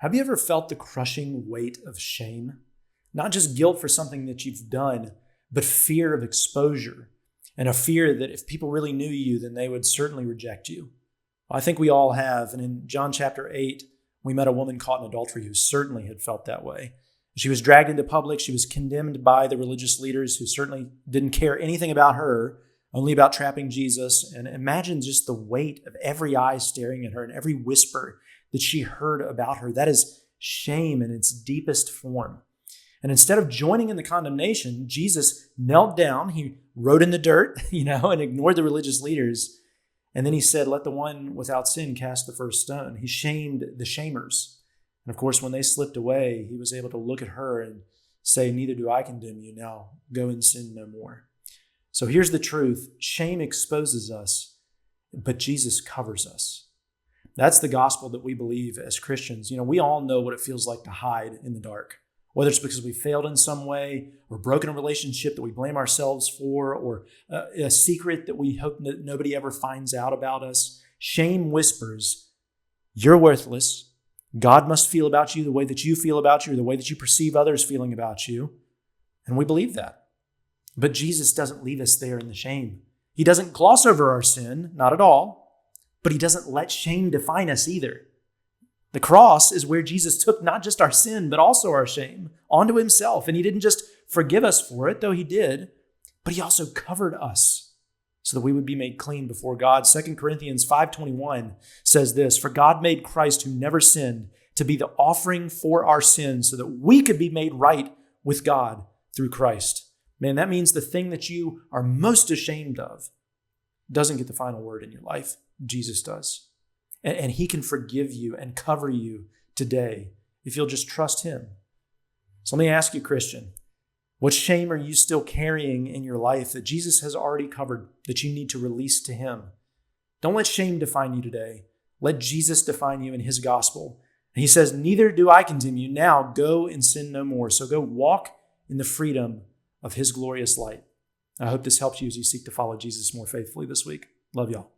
Have you ever felt the crushing weight of shame? Not just guilt for something that you've done, but fear of exposure and a fear that if people really knew you, then they would certainly reject you. I think we all have. And in John chapter 8, we met a woman caught in adultery who certainly had felt that way. She was dragged into public. She was condemned by the religious leaders who certainly didn't care anything about her, only about trapping Jesus. And imagine just the weight of every eye staring at her and every whisper that she heard about her. That is shame in its deepest form. And instead of joining in the condemnation, Jesus knelt down. He wrote in the dirt, and ignored the religious leaders. And then he said, let the one without sin cast the first stone. He shamed the shamers. And of course, when they slipped away, he was able to look at her and say, neither do I condemn you. Now go and sin no more. So here's the truth. Shame exposes us, but Jesus covers us. That's the gospel that we believe as Christians. We all know what it feels like to hide in the dark, whether it's because we failed in some way or broken a relationship that we blame ourselves for, or a secret that we hope that nobody ever finds out about us. Shame whispers, you're worthless. God must feel about you the way that you feel about you, or the way that you perceive others feeling about you. And we believe that. But Jesus doesn't leave us there in the shame. He doesn't gloss over our sin, not at all, but he doesn't let shame define us either. The cross is where Jesus took not just our sin, but also our shame onto himself. And he didn't just forgive us for it, though he did, but he also covered us so that we would be made clean before God. 2 Corinthians 5:21 says this, for God made Christ who never sinned to be the offering for our sins so that we could be made right with God through Christ. Man, that means the thing that you are most ashamed of doesn't get the final word in your life. Jesus does. And he can forgive you and cover you today if you'll just trust him. So let me ask you, Christian, what shame are you still carrying in your life that Jesus has already covered, that you need to release to him? Don't let shame define you today. Let Jesus define you in his gospel. And he says, neither do I condemn you. Now go and sin no more. So go walk in the freedom of his glorious light. I hope this helps you as you seek to follow Jesus more faithfully this week. Love y'all.